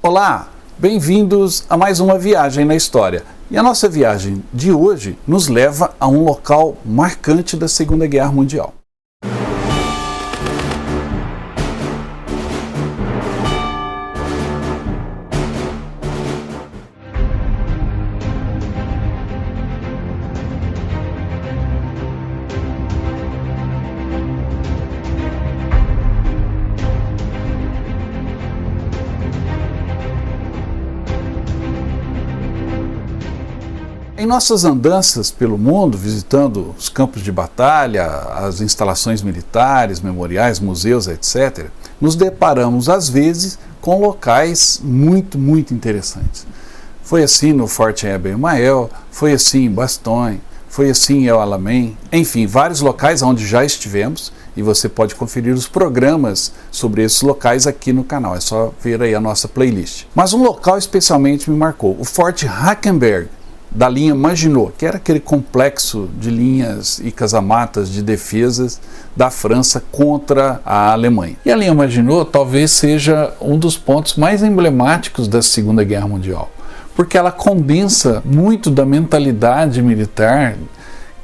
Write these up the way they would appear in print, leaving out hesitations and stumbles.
Olá, bem-vindos a mais uma viagem na história. E a nossa viagem de hoje nos leva a um local marcante da Segunda Guerra Mundial. Em nossas andanças pelo mundo, visitando os campos de batalha, as instalações militares, memoriais, museus, etc., nos deparamos às vezes com locais muito interessantes. Foi assim no Forte Eben-Emael, foi assim em Bastogne, foi assim em El Alamein, enfim, vários locais onde já estivemos, e você pode conferir os programas sobre esses locais aqui no canal, é só ver aí a nossa playlist. Mas um local especialmente me marcou, o Forte Hackenberg, da linha Maginot, que era aquele complexo de linhas e casamatas de defesas da França contra a Alemanha. E a linha Maginot talvez seja um dos pontos mais emblemáticos da Segunda Guerra Mundial, porque ela condensa muito da mentalidade militar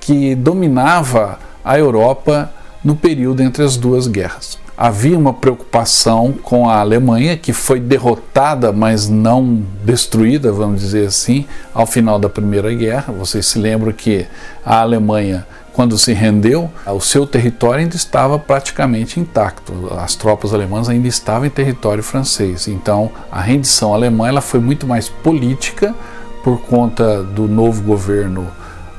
que dominava a Europa no período entre as duas guerras. Havia uma preocupação com a Alemanha, que foi derrotada, mas não destruída, vamos dizer assim, ao final da Primeira Guerra. Vocês se lembram que a Alemanha, quando se rendeu, o seu território ainda estava praticamente intacto. As tropas alemãs ainda estavam em território francês. Então, a rendição alemã ela foi muito mais política por conta do novo governo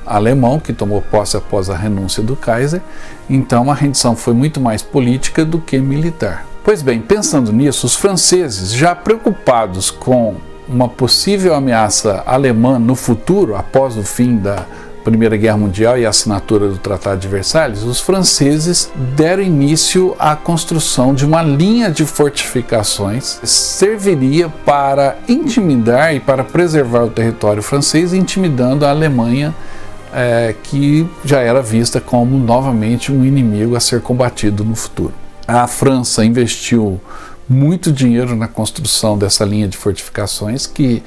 alemão, que tomou posse após a renúncia do Kaiser. Então a rendição foi muito mais política do que militar. Pois bem, pensando nisso, os franceses, já preocupados com uma possível ameaça alemã no futuro, após o fim da Primeira Guerra Mundial e a assinatura do Tratado de Versalhes, os franceses deram início à construção de uma linha de fortificações que serviria para intimidar e para preservar o território francês, intimidando a Alemanha, que já era vista como novamente um inimigo a ser combatido no futuro. A França investiu muito dinheiro na construção dessa linha de fortificações, que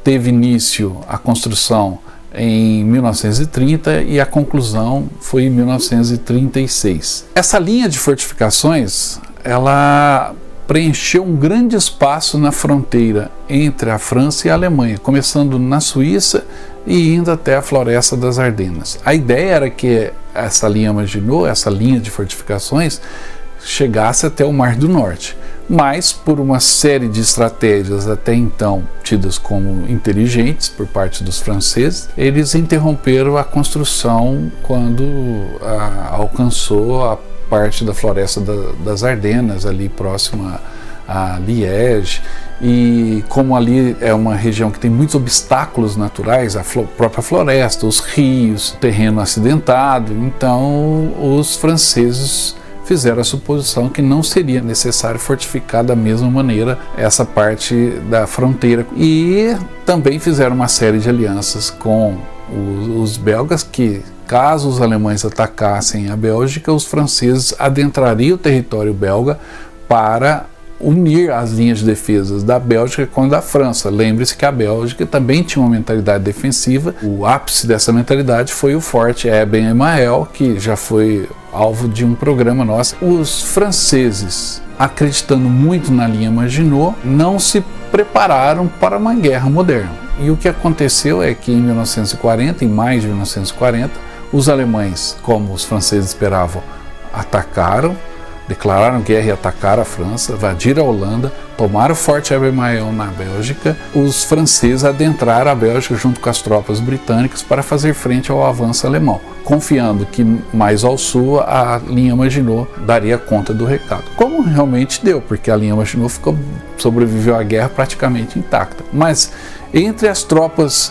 teve início a construção em 1930 e a conclusão foi em 1936. Essa linha de fortificações, ela preencheu um grande espaço na fronteira entre a França e a Alemanha, começando na Suíça e indo até a Floresta das Ardenas. A ideia era que essa linha Maginot, essa linha de fortificações, chegasse até o Mar do Norte, mas por uma série de estratégias até então tidas como inteligentes por parte dos franceses, eles interromperam a construção quando alcançou a parte da Floresta das Ardenas, ali próxima a Liège, e como ali é uma região que tem muitos obstáculos naturais, a própria floresta, os rios, terreno acidentado, então os franceses fizeram a suposição que não seria necessário fortificar da mesma maneira essa parte da fronteira, e também fizeram uma série de alianças com os belgas, que caso os alemães atacassem a Bélgica, os franceses adentrariam o território belga para unir as linhas de defesas da Bélgica com a da França. Lembre-se que a Bélgica também tinha uma mentalidade defensiva. O ápice dessa mentalidade foi o Forte Eben-Emael, que já foi alvo de um programa nosso. Os franceses, acreditando muito na linha Maginot, não se prepararam para uma guerra moderna. E o que aconteceu é que em 1940, em maio de 1940, os alemães, como os franceses esperavam, atacaram, declararam guerra e atacaram a França, invadiram a Holanda, tomaram o Forte Eben-Emael na Bélgica. Os franceses adentraram a Bélgica junto com as tropas britânicas para fazer frente ao avanço alemão, confiando que mais ao sul a linha Maginot daria conta do recado. Como realmente deu, porque a linha Maginot sobreviveu à guerra praticamente intacta. Mas entre as tropas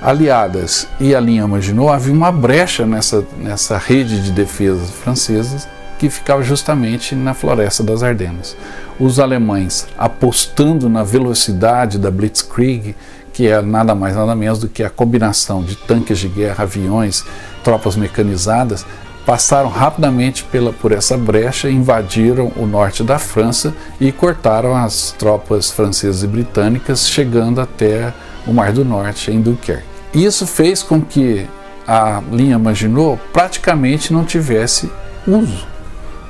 aliadas e a linha Maginot havia uma brecha nessa rede de defesas francesas, que ficava justamente na Floresta das Ardenas. Os alemães, apostando na velocidade da Blitzkrieg, que é nada mais nada menos do que a combinação de tanques de guerra, aviões, tropas mecanizadas, passaram rapidamente por essa brecha, invadiram o norte da França e cortaram as tropas francesas e britânicas, chegando até o Mar do Norte, em Dunkerque. Isso fez com que a linha Maginot praticamente não tivesse uso.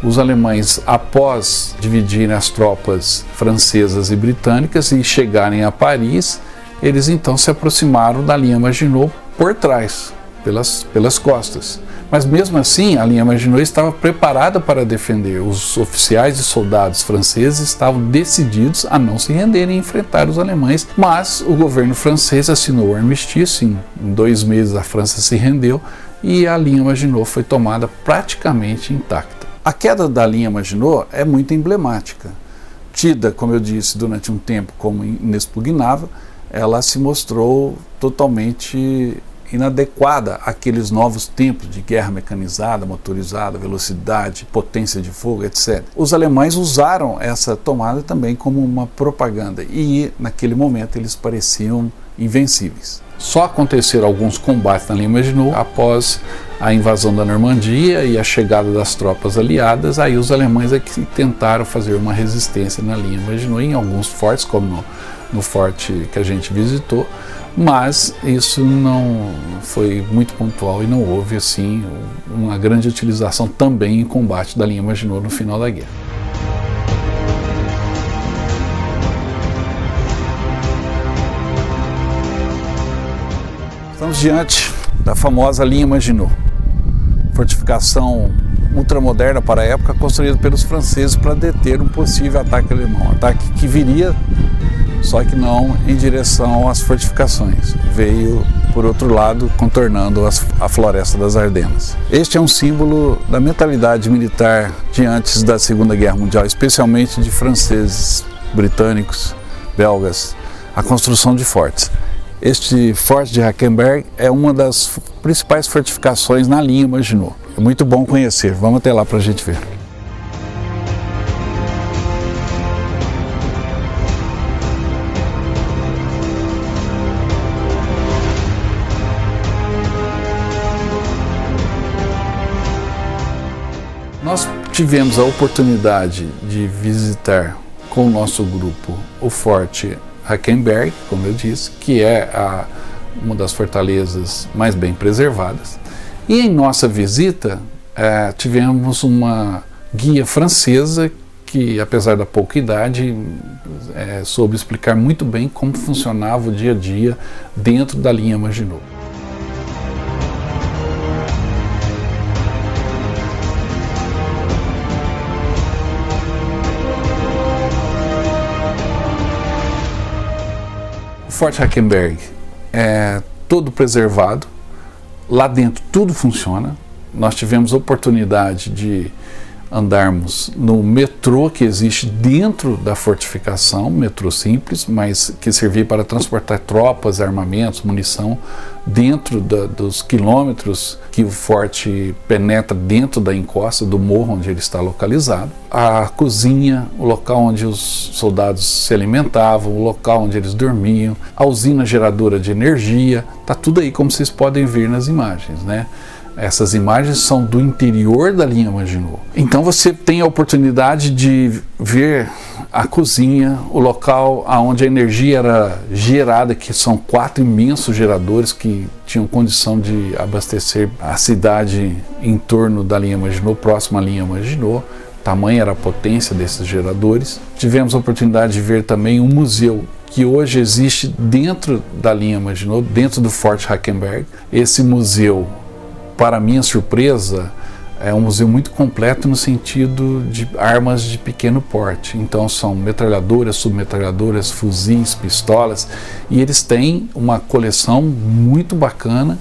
Os alemães, após dividirem as tropas francesas e britânicas e chegarem a Paris, eles então se aproximaram da linha Maginot por trás, pelas costas. Mas mesmo assim, a linha Maginot estava preparada para defender. Os oficiais e soldados franceses estavam decididos a não se renderem e enfrentar os alemães, mas o governo francês assinou o armistício, em 2 meses a França se rendeu e a linha Maginot foi tomada praticamente intacta. A queda da linha Maginot é muito emblemática. Tida, como eu disse, durante um tempo como inexpugnável, ela se mostrou totalmente inadequada àqueles novos tempos de guerra mecanizada, motorizada, velocidade, potência de fogo, etc. Os alemães usaram essa tomada também como uma propaganda e, naquele momento, eles pareciam invencíveis. Só aconteceram alguns combates na linha Maginot após a invasão da Normandia e a chegada das tropas aliadas. Aí os alemães é que tentaram fazer uma resistência na linha Maginot em alguns fortes, como no forte que a gente visitou, mas isso não foi muito pontual e não houve assim uma grande utilização também em combate da linha Maginot no final da guerra. Estamos diante da famosa linha Maginot, fortificação ultramoderna para a época, construída pelos franceses para deter um possível ataque alemão, ataque que viria, só que não em direção às fortificações, veio por outro lado, contornando a floresta das Ardenas. Este é um símbolo da mentalidade militar de antes da Segunda Guerra Mundial, especialmente de franceses, britânicos, belgas, a construção de fortes. Este forte de Hackenberg é uma das principais fortificações na linha Maginot. É muito bom conhecer, vamos até lá para a gente ver. Nós tivemos a oportunidade de visitar com o nosso grupo o Forte Hackenberg, como eu disse, que é uma das fortalezas mais bem preservadas. E em nossa visita tivemos uma guia francesa que, apesar da pouca idade, soube explicar muito bem como funcionava o dia a dia dentro da linha Maginot. O Forte Hackenberg é todo preservado, lá dentro tudo funciona. Nós tivemos a oportunidade de andarmos no metrô que existe dentro da fortificação, metrô simples, mas que servia para transportar tropas, armamentos, munição dentro dos quilômetros que o forte penetra dentro da encosta do morro onde ele está localizado. A cozinha, o local onde os soldados se alimentavam, o local onde eles dormiam, a usina geradora de energia, está tudo aí como vocês podem ver nas imagens, né? Essas imagens são do interior da linha Maginot. Então você tem a oportunidade de ver a cozinha, o local onde a energia era gerada, que são 4 imensos geradores que tinham condição de abastecer a cidade em torno da linha Maginot, próxima à linha Maginot. Tamanha era a potência desses geradores. Tivemos a oportunidade de ver também um museu que hoje existe dentro da linha Maginot, dentro do Forte Hackenberg. Esse museu, para minha surpresa, é um museu muito completo no sentido de armas de pequeno porte. Então são metralhadoras, submetralhadoras, fuzis, pistolas, e eles têm uma coleção muito bacana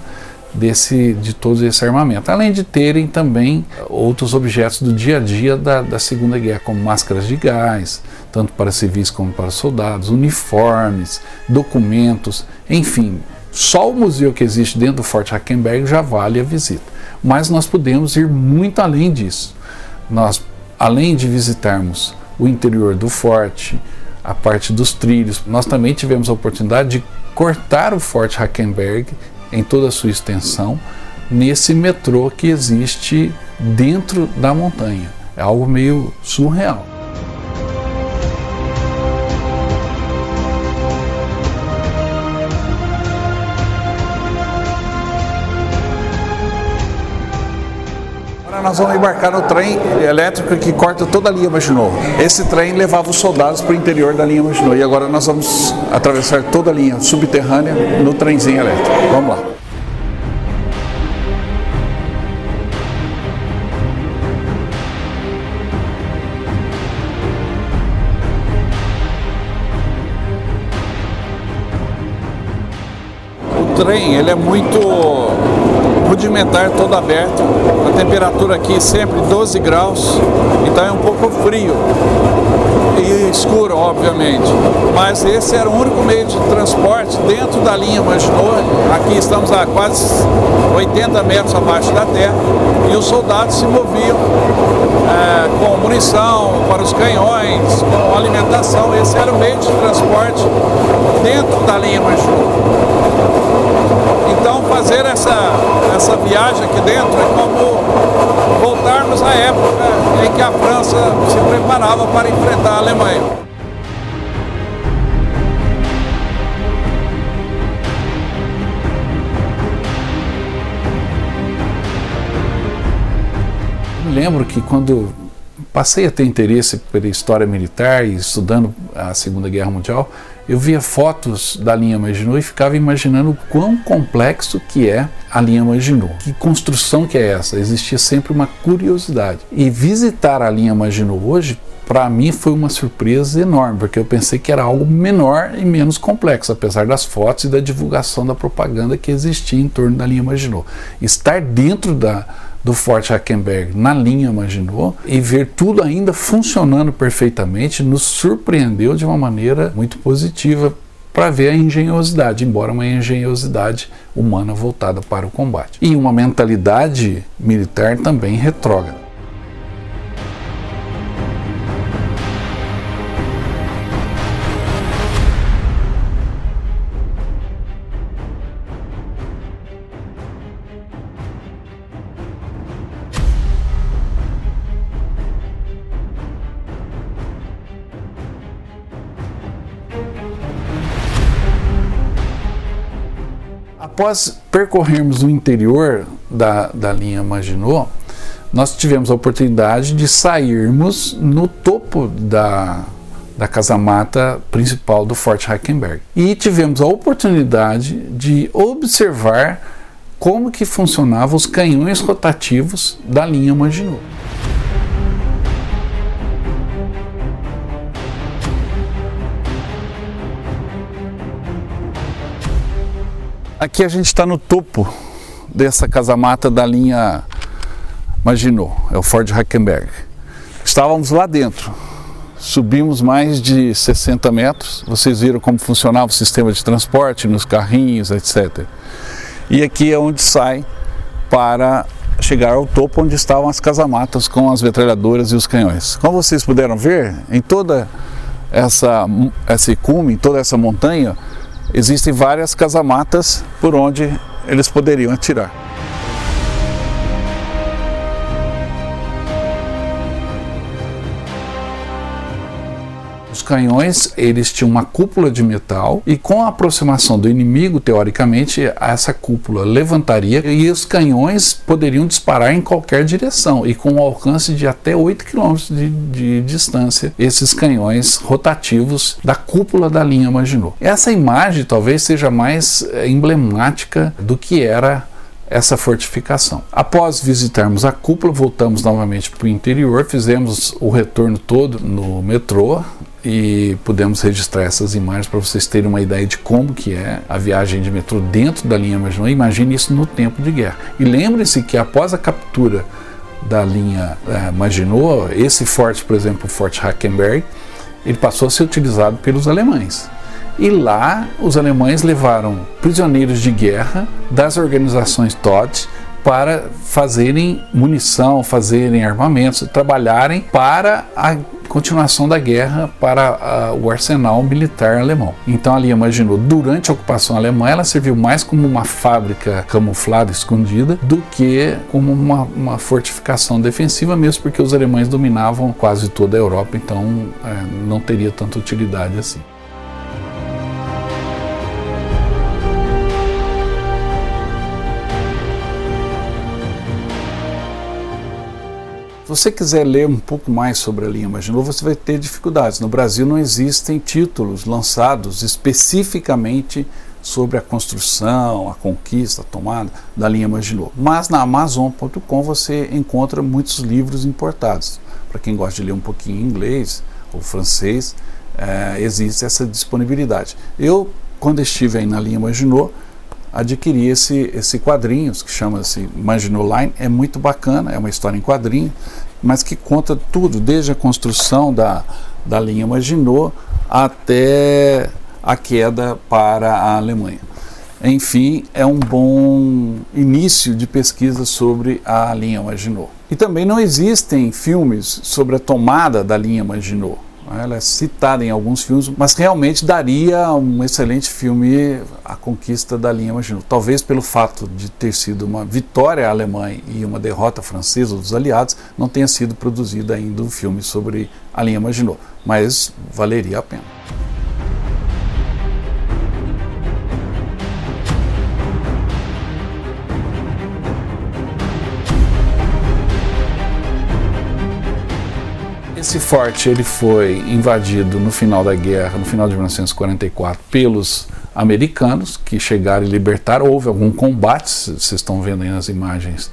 de todo esse armamento, além de terem também outros objetos do dia a dia da Segunda Guerra, como máscaras de gás, tanto para civis como para soldados, uniformes, documentos, enfim. Só o museu que existe dentro do Forte Hackenberg já vale a visita. Mas nós podemos ir muito além disso. Nós, além de visitarmos o interior do forte, a parte dos trilhos, nós também tivemos a oportunidade de cortar o Forte Hackenberg em toda a sua extensão, nesse metrô que existe dentro da montanha. É algo meio surreal. Nós vamos embarcar no trem elétrico que corta toda a linha Maginot. Esse trem levava os soldados para o interior da linha Maginot. E agora nós vamos atravessar toda a linha subterrânea no trenzinho elétrico. Vamos lá. O trem, ele é muito rudimentar, todo aberto. A temperatura aqui sempre 12 graus, então é um pouco frio e escuro, obviamente. Mas esse era o único meio de transporte dentro da linha Maginot. Aqui estamos a quase 80 metros abaixo da terra e os soldados se moviam com munição para os canhões, com alimentação. Esse era o meio de transporte dentro da linha Maginot. Então fazer essa viagem aqui dentro é como voltarmos à época em que a França se preparava para enfrentar a Alemanha. Eu me lembro que quando passei a ter interesse pela história militar e estudando a Segunda Guerra Mundial, eu via fotos da linha Maginot e ficava imaginando o quão complexo que é a linha Maginot. Que construção que é essa? Existia sempre uma curiosidade. E visitar a linha Maginot hoje, para mim, foi uma surpresa enorme, porque eu pensei que era algo menor e menos complexo, apesar das fotos e da divulgação da propaganda que existia em torno da linha Maginot. Estar dentro do Forte Hackenberg na linha Maginot e ver tudo ainda funcionando perfeitamente nos surpreendeu de uma maneira muito positiva para ver a engenhosidade, embora uma engenhosidade humana voltada para o combate. E uma mentalidade militar também retrógrada. Após percorrermos o interior da linha Maginot, nós tivemos a oportunidade de sairmos no topo da casamata principal do Forte Hackenberg. E tivemos a oportunidade de observar como que funcionavam os canhões rotativos da linha Maginot. Aqui a gente está no topo dessa casamata da linha Maginot, é o Forte Hackenberg. Estávamos lá dentro, subimos mais de 60 metros, vocês viram como funcionava o sistema de transporte nos carrinhos, etc. E aqui é onde sai para chegar ao topo, onde estavam as casamatas com as metralhadoras e os canhões. Como vocês puderam ver, em toda esse cume, em toda essa montanha, existem várias casamatas por onde eles poderiam atirar. Os canhões, eles tinham uma cúpula de metal e com a aproximação do inimigo, teoricamente, essa cúpula levantaria e os canhões poderiam disparar em qualquer direção e com um alcance de até 8 km de distância, esses canhões rotativos da cúpula da linha Maginot. Essa imagem talvez seja mais emblemática do que era essa fortificação. Após visitarmos a cúpula, voltamos novamente para o interior, fizemos o retorno todo no metrô e pudemos registrar essas imagens para vocês terem uma ideia de como que é a viagem de metrô dentro da linha Maginot. Imagine isso no tempo de guerra. E lembre-se que após a captura da linha Maginot, esse forte, por exemplo, o Forte Hackenberg, ele passou a ser utilizado pelos alemães. E lá os alemães levaram prisioneiros de guerra das organizações Todt para fazerem munição, fazerem armamentos, trabalharem para a continuação da guerra, para o arsenal militar alemão. Então a linha Maginot, durante a ocupação alemã, ela serviu mais como uma fábrica camuflada, escondida, do que como uma fortificação defensiva, mesmo porque os alemães dominavam quase toda a Europa, então não teria tanta utilidade assim. Se você quiser ler um pouco mais sobre a linha Maginot, você vai ter dificuldades. No Brasil não existem títulos lançados especificamente sobre a construção, a conquista, a tomada da linha Maginot. Mas na Amazon.com você encontra muitos livros importados. Para quem gosta de ler um pouquinho em inglês ou francês, existe essa disponibilidade. Eu, quando estive aí na linha Maginot, adquiri esse quadrinho que chama-se Maginot Line. É muito bacana, é uma história em quadrinho, mas que conta tudo, desde a construção da linha Maginot até a queda para a Alemanha. Enfim, é um bom início de pesquisa sobre a linha Maginot. E também não existem filmes sobre a tomada da linha Maginot. Ela é citada em alguns filmes, mas realmente daria um excelente filme a conquista da linha Maginot. Talvez pelo fato de ter sido uma vitória alemã e uma derrota francesa dos aliados, não tenha sido produzido ainda um filme sobre a linha Maginot, mas valeria a pena. Esse forte ele foi invadido no final da guerra, no final de 1944, pelos americanos, que chegaram e libertaram. Houve algum combate, vocês estão vendo aí nas imagens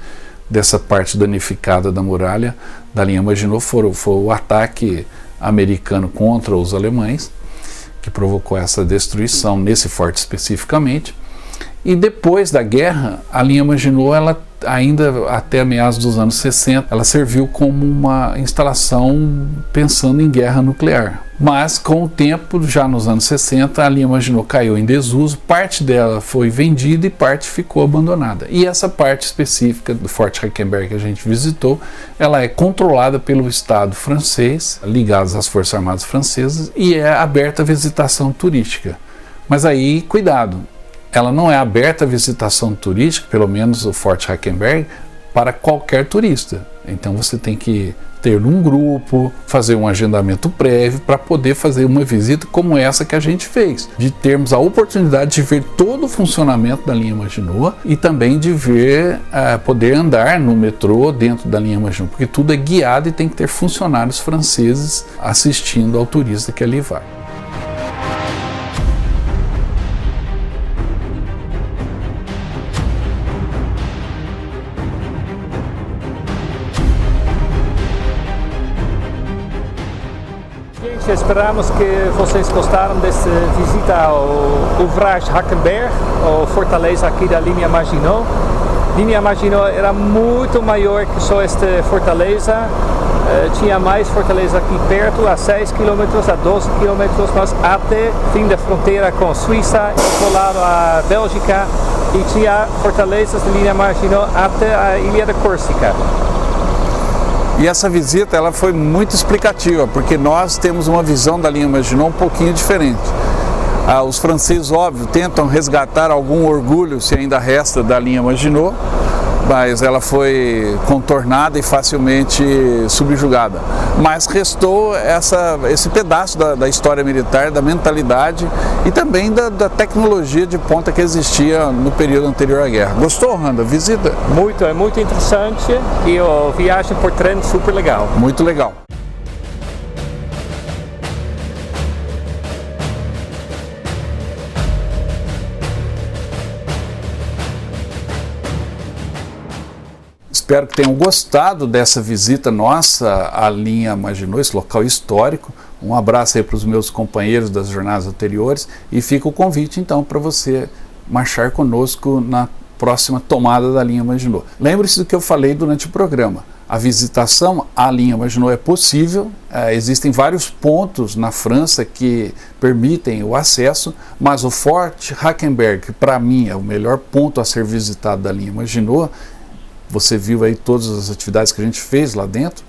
dessa parte danificada da muralha da linha Maginot. Foi o ataque americano contra os alemães que provocou essa destruição nesse forte especificamente. E depois da guerra, a linha Maginot, ela ainda até meados dos anos 60, ela serviu como uma instalação pensando em guerra nuclear. Mas com o tempo, já nos anos 60, a linha Maginot caiu em desuso, parte dela foi vendida e parte ficou abandonada. E essa parte específica do Forte Hackenberg que a gente visitou, ela é controlada pelo Estado francês, ligados às Forças Armadas francesas, e é aberta à visitação turística. Mas aí, cuidado! Ela não é aberta à visitação turística, pelo menos o Forte Hackenberg, para qualquer turista. Então você tem que ter um grupo, fazer um agendamento prévio para poder fazer uma visita como essa que a gente fez, de termos a oportunidade de ver todo o funcionamento da linha Maginot e também de ver, poder andar no metrô dentro da linha Maginot, porque tudo é guiado e tem que ter funcionários franceses assistindo ao turista que ali vai. Esperamos que vocês gostaram dessa visita ao Ouvrage Hackenberg, ou fortaleza aqui da linha Maginot. A linha Maginot era muito maior que só esta fortaleza. Tinha mais fortaleza aqui perto, a 6 km, a 12 km, mas até fim da fronteira com a Suíça, colado à Bélgica, e tinha fortalezas da linha Maginot até a ilha da Córcega. E essa visita ela foi muito explicativa, porque nós temos uma visão da linha Maginot um pouquinho diferente. Os franceses, óbvio, tentam resgatar algum orgulho, se ainda resta, da linha Maginot, mas ela foi contornada e facilmente subjugada. Mas restou esse pedaço da história militar, da mentalidade e também da tecnologia de ponta que existia no período anterior à guerra. Gostou, Randa? Visita? Muito, é muito interessante e a viagem por trem super legal. Muito legal. Espero que tenham gostado dessa visita nossa à linha Maginot, esse local histórico. Um abraço aí para os meus companheiros das jornadas anteriores e fica o convite então para você marchar conosco na próxima tomada da linha Maginot. Lembre-se do que eu falei durante o programa. A visitação à linha Maginot é possível, existem vários pontos na França que permitem o acesso, mas o Forte Hackenberg, que para mim é o melhor ponto a ser visitado da linha Maginot, você viu aí todas as atividades que a gente fez lá dentro.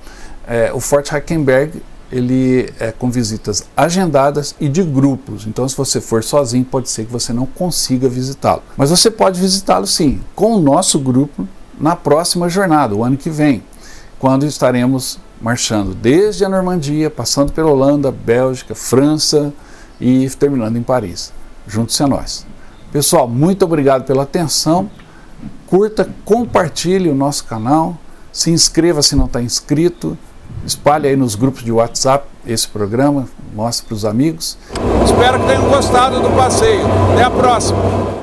O Forte Hackenberg, ele é com visitas agendadas e de grupos, então se você for sozinho pode ser que você não consiga visitá-lo. Mas você pode visitá-lo sim, com o nosso grupo na próxima jornada, o ano que vem, quando estaremos marchando desde a Normandia, passando pela Holanda, Bélgica, França e terminando em Paris. Junte-se a nós. Pessoal, muito obrigado pela atenção, curta, compartilhe o nosso canal, se inscreva se não está inscrito, espalhe aí nos grupos de WhatsApp esse programa, mostre para os amigos. Espero que tenham gostado do passeio. Até a próxima!